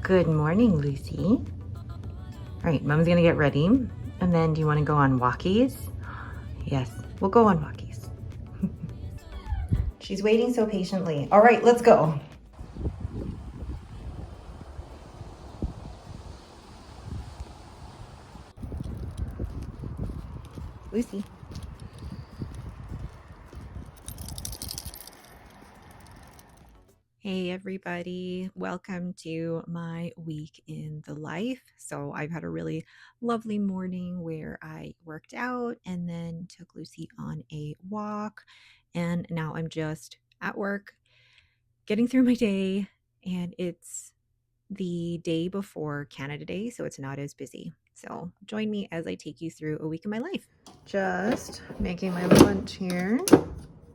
Good morning, Lucy. All right, Mom's gonna get ready. And then do you wanna go on walkies? Yes, we'll go on walkies. She's waiting so patiently. All right, let's go. Lucy. Hey everybody, welcome to my week in the life. So I've had a really lovely morning where I worked out and then took Lucy on a walk. And now I'm just at work, getting through my day, and it's the day before Canada Day, so it's not as busy. So join me as I take you through a week in my life. Just making my lunch here.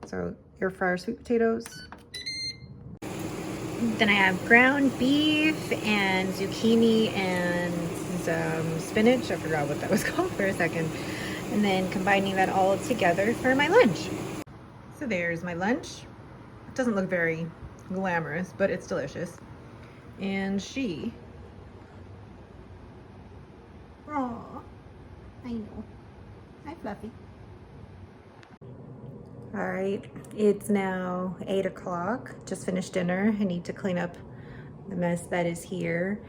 So air fryer sweet potatoes. Then I have ground beef and zucchini and some spinach. I forgot what that was called for a second. And then combining that all together for my lunch. So there's my lunch. It doesn't look very glamorous, but it's delicious. And she... Aww, I know. Hi, Fluffy. All right, it's now 8 o'clock. Just finished dinner. I need to clean up the mess that is here.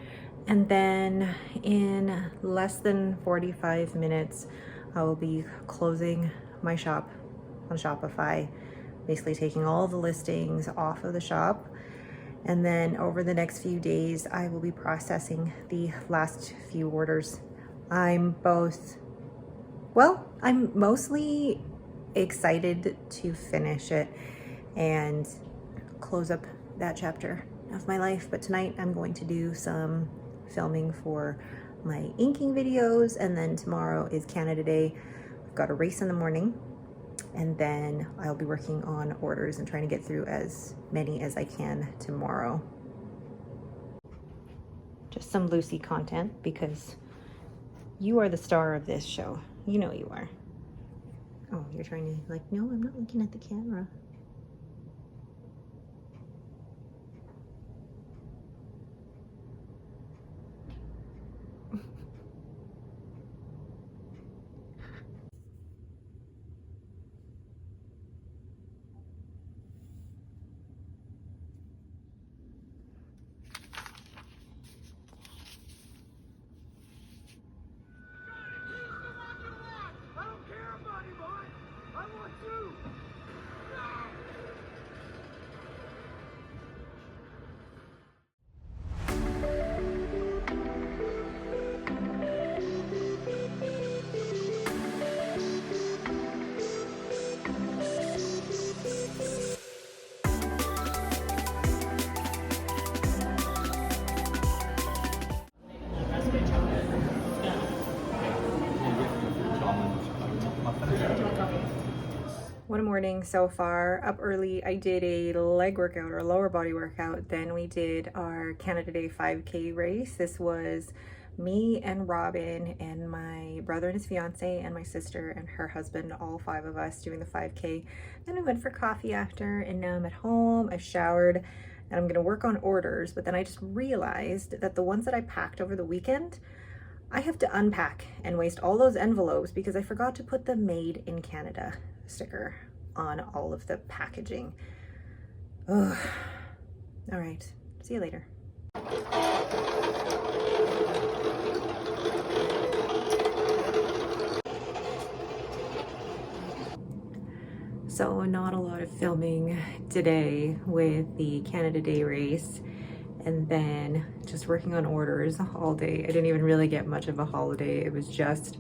And then in less than 45 minutes, I will be closing my shop on Shopify, basically taking all the listings off of the shop. And then over the next few days, I will be processing the last few orders. I'm mostly excited to finish it and close up that chapter of my life. But tonight I'm going to do some filming for my inking videos, and then tomorrow is Canada Day. I've got a race in the morning, and then I'll be working on orders and trying to get through as many as I can tomorrow. Just some Lucy content because you are the star of this show. You know you are. Oh, you're trying to, like, no, I'm not looking at the camera. What a morning so far. Up early, I did a leg workout or a lower body workout. Then we did our Canada Day 5K race. This was me and Robin and my brother and his fiance and my sister and her husband, all 5 of us doing the 5K. Then we went for coffee after, and now I'm at home. I showered and I'm gonna work on orders, but then I just realized that the ones that I packed over the weekend, I have to unpack and waste all those envelopes because I forgot to put the Made in Canada sticker on all of the packaging. Ugh. All right, see you later. So not a lot of filming today with the Canada Day race, and then just working on orders all day. I didn't even really get much of a holiday. It was just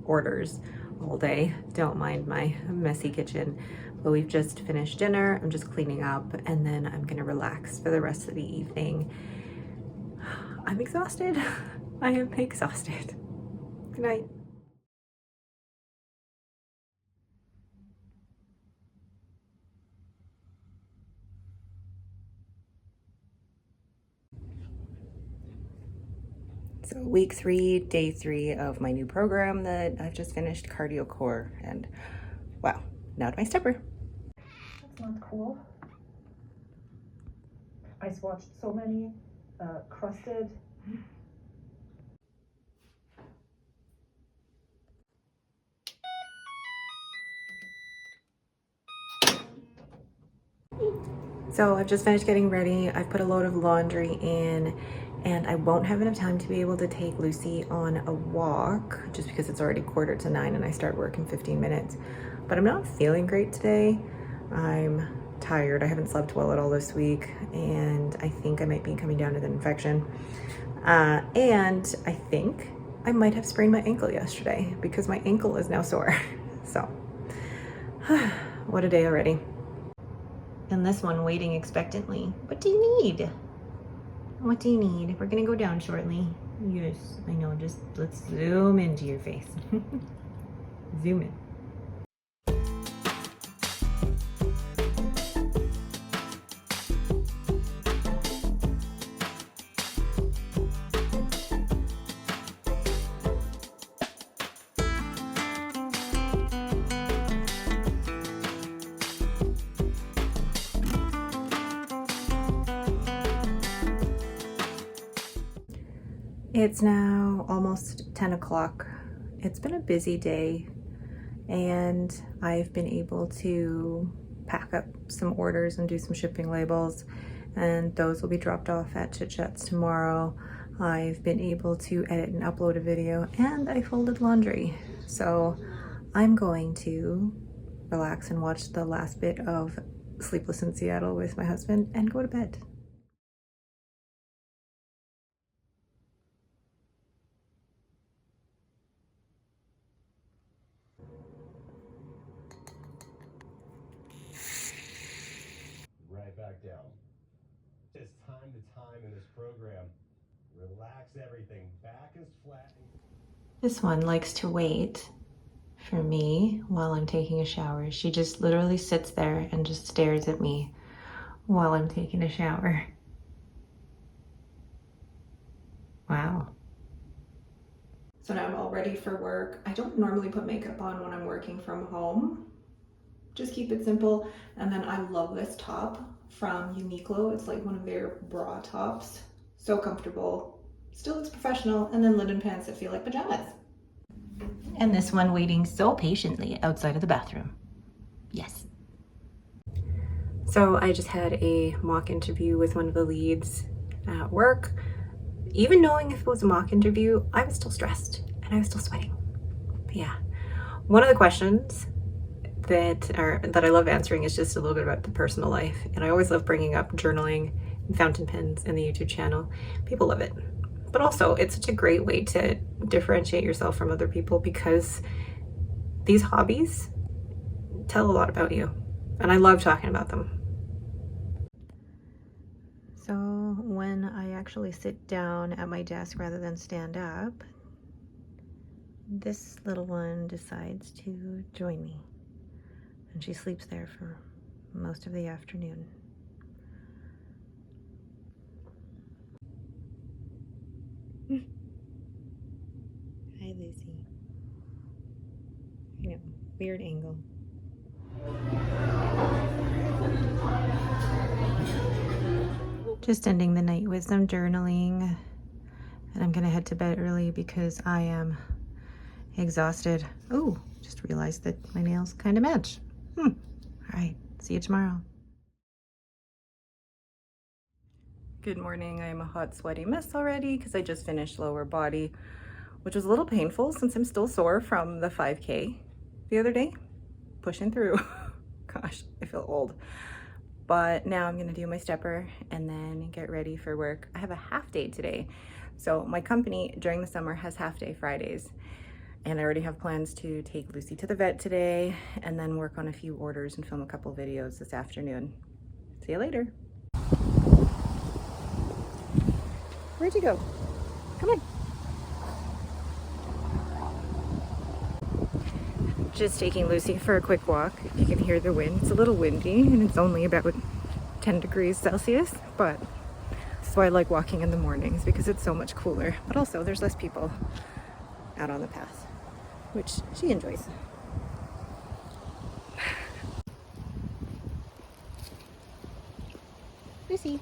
orders all day. Don't mind my messy kitchen, but we've just finished dinner. I'm just cleaning up, and then I'm gonna relax for the rest of the evening. I'm exhausted. I am exhausted. Good night. So week 3, day 3 of my new program that I've just finished, cardio core, and wow, now to my stepper. That's not cool. I watched so many crusted. So I've just finished getting ready. I've put a load of laundry in, and I won't have enough time to be able to take Lucy on a walk just because it's already 8:45 and I start work in 15 minutes. But I'm not feeling great today. I'm tired. I haven't slept well at all this week, and I think I might be coming down with an infection. And I think I might have sprained my ankle yesterday because my ankle is now sore. So, what a day already. And this one waiting expectantly. What do you need? What do you need? We're gonna go down shortly. Yes, I know. Just let's zoom into your face. Zoom in. It's now almost 10 o'clock. It's been a busy day, and I've been able to pack up some orders and do some shipping labels, and those will be dropped off at Chit Chats tomorrow. I've been able to edit and upload a video, and I folded laundry. So I'm going to relax and watch the last bit of Sleepless in Seattle with my husband and go to bed. Right back down. It's time to time in this program. Relax everything. Back is flat. This one likes to wait for me while I'm taking a shower. She just literally sits there and just stares at me while I'm taking a shower. Wow. So now I'm all ready for work. I don't normally put makeup on when I'm working from home. Just keep it simple. And then I love this top from Uniqlo. It's like one of their bra tops. So comfortable. Still looks professional. And then linen pants that feel like pajamas. And this one waiting so patiently outside of the bathroom. Yes. So I just had a mock interview with one of the leads at work. Even knowing if it was a mock interview, I was still stressed and I was still sweating. But yeah, one of the questions that I love answering is just a little bit about the personal life. And I always love bringing up journaling and fountain pens in the YouTube channel. People love it. But also, it's such a great way to differentiate yourself from other people because these hobbies tell a lot about you. And I love talking about them. So when I actually sit down at my desk rather than stand up, this little one decides to join me. And she sleeps there for most of the afternoon. Hi, Lucy. I know, weird angle. Just ending the night with some journaling. And I'm gonna head to bed early because I am exhausted. Oh, just realized that my nails kind of match. All right, see you tomorrow. Good morning. I'm a hot, sweaty mess already because I just finished lower body, which was a little painful since I'm still sore from the 5K the other day. Pushing through. Gosh, I feel old. But now I'm gonna do my stepper and then get ready for work. I have a half day today. So my company during the summer has half day Fridays. And I already have plans to take Lucy to the vet today and then work on a few orders and film a couple videos this afternoon. See you later. Where'd you go? Come on. Just taking Lucy for a quick walk. You can hear the wind. It's a little windy and it's only about 10 degrees Celsius, but that's why I like walking in the mornings because it's so much cooler. But also there's less people out on the path, which she enjoys. Lucy.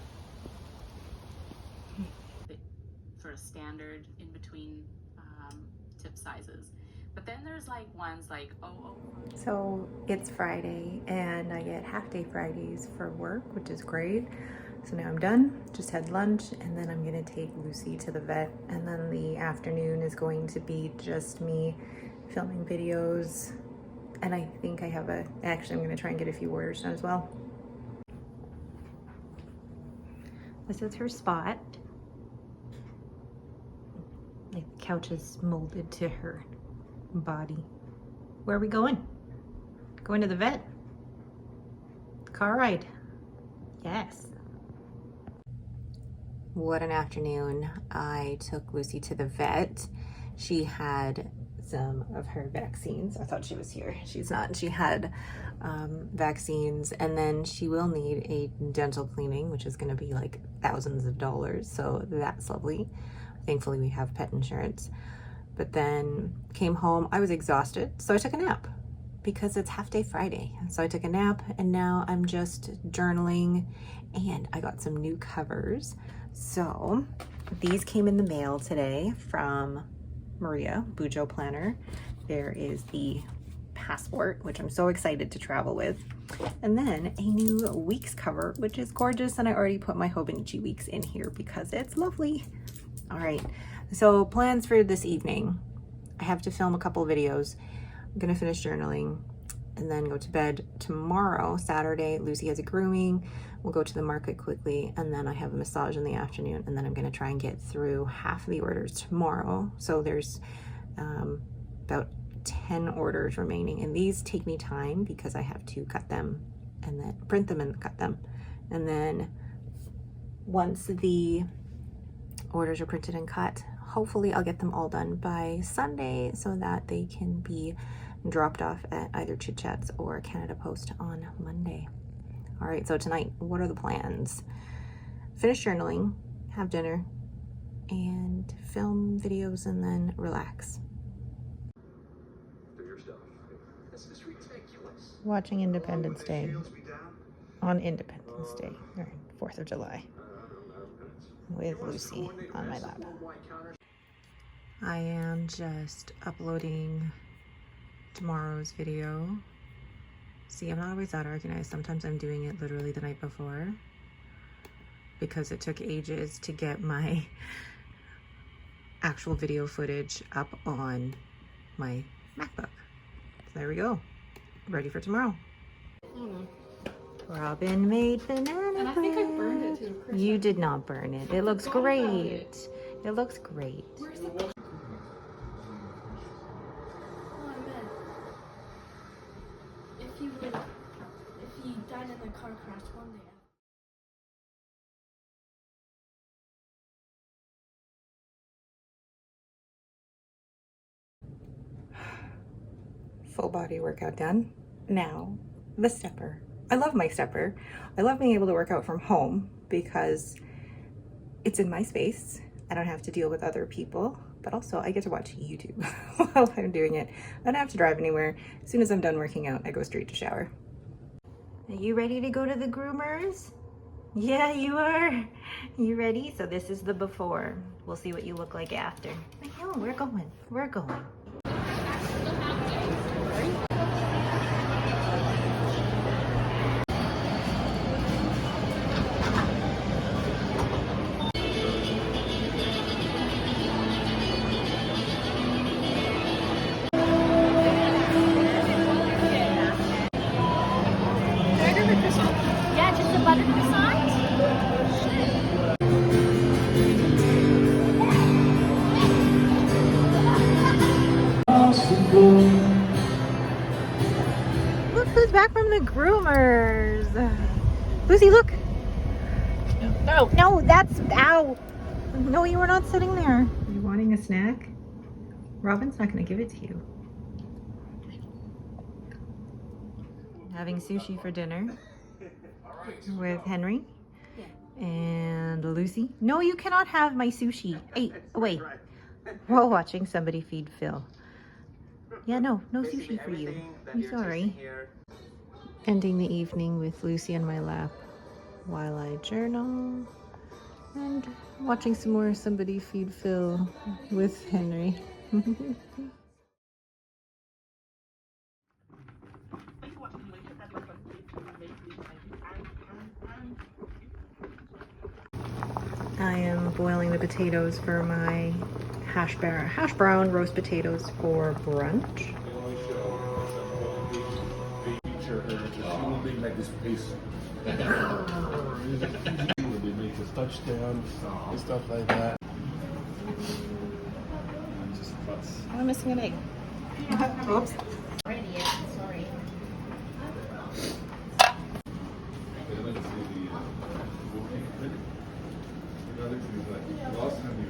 tip sizes. But then there's like ones like, oh. So it's Friday and I get half day Fridays for work, which is great. So now I'm done, just had lunch, and then I'm gonna take Lucy to the vet, and then the afternoon is going to be just me filming videos. And I think I have actually I'm gonna try and get a few orders done as well. This is her spot. Like the couch is molded to her body. Where are we going? Going to the vet? Car ride. Yes. What an afternoon. I took Lucy to the vet. She had some of her vaccines. I thought she was here. She's not. She had vaccines, and then she will need a dental cleaning, which is going to be like thousands of dollars. So that's lovely. Thankfully, we have pet insurance. But then came home. I was exhausted, so I took a nap because it's half day Friday. So I took a nap, and now I'm just journaling, and I got some new covers. So these came in the mail today from Maria, Bujo Planner. There is the passport, which I'm so excited to travel with. And then a new weeks cover, which is gorgeous. And I already put my Hobonichi weeks in here because it's lovely. All right, so plans for this evening. I have to film a couple videos. I'm gonna finish journaling and then go to bed. Tomorrow, Saturday, Lucy has a grooming. We'll go to the market quickly, and then I have a massage in the afternoon, and then I'm gonna try and get through half of the orders tomorrow. So there's about 10 orders remaining, and these take me time because I have to cut them and then print them and cut them. And then once the orders are printed and cut, hopefully I'll get them all done by Sunday so that they can be dropped off at either Chit Chats or Canada Post on Monday. All right, so tonight, what are the plans? Finish journaling, have dinner, and film videos, and then relax. This is ridiculous. Watching Independence Day on Independence Day, or 4th of July, with Lucy on my lap. I am just uploading tomorrow's video. See, I'm not always that organized. Sometimes I'm doing it literally the night before because it took ages to get my actual video footage up on my MacBook. So there we go. Ready for tomorrow. Robin made banana And I think I burned it too. You did not burn it. It looks great. It looks great. Where's the... If he died in a car crash one day. Full body workout done. Now, the stepper. I love my stepper. I love being able to work out from home because it's in my space. I don't have to deal with other people, but also I get to watch YouTube while I'm doing it. I don't have to drive anywhere. As soon as I'm done working out, I go straight to shower. Are you ready to go to the groomers? Yeah, you are. You ready? So this is the before. We'll see what you look like after. No, we're going. We're going. Yeah, just a butter croissant. Look who's back from the groomers. Lucy, look. No, no, that's, ow. No, you were not sitting there. Are you wanting a snack? Robin's not gonna give it to you. Having sushi for dinner with Henry and Lucy. No, you cannot have my sushi. Hey, wait. While watching somebody feed Phil. Yeah, no sushi for you. I'm sorry. Ending the evening with Lucy on my lap while I journal and watching some more somebody feed Phil with Henry. I am boiling the potatoes for my hash brown roast potatoes for brunch. Like this pace. They make this touchdown and stuff like that. Just fuss. I'm missing an egg. Oops. Already, yeah, sorry. Last time you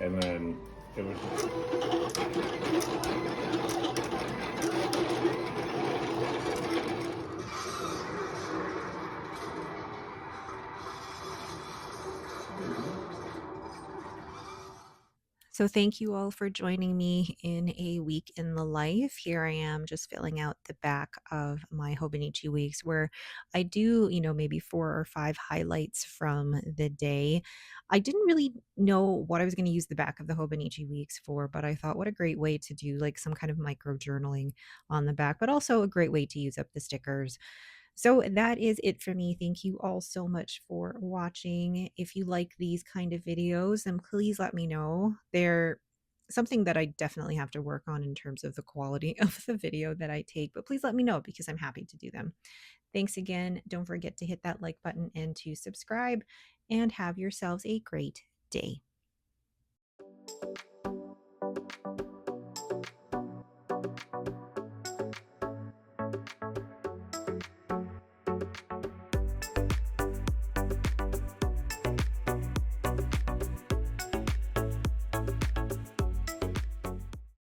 and then it was So thank you all for joining me in a week in the life. Here I am just filling out the back of my Hobonichi weeks where I do, maybe 4 or 5 highlights from the day. I didn't really know what I was going to use the back of the Hobonichi weeks for, but I thought what a great way to do like some kind of micro journaling on the back, but also a great way to use up the stickers. So that is it for me. Thank you all so much for watching. If you like these kind of videos, then please let me know. They're something that I definitely have to work on in terms of the quality of the video that I take, but please let me know because I'm happy to do them. Thanks again. Don't forget to hit that like button and to subscribe, and have yourselves a great day.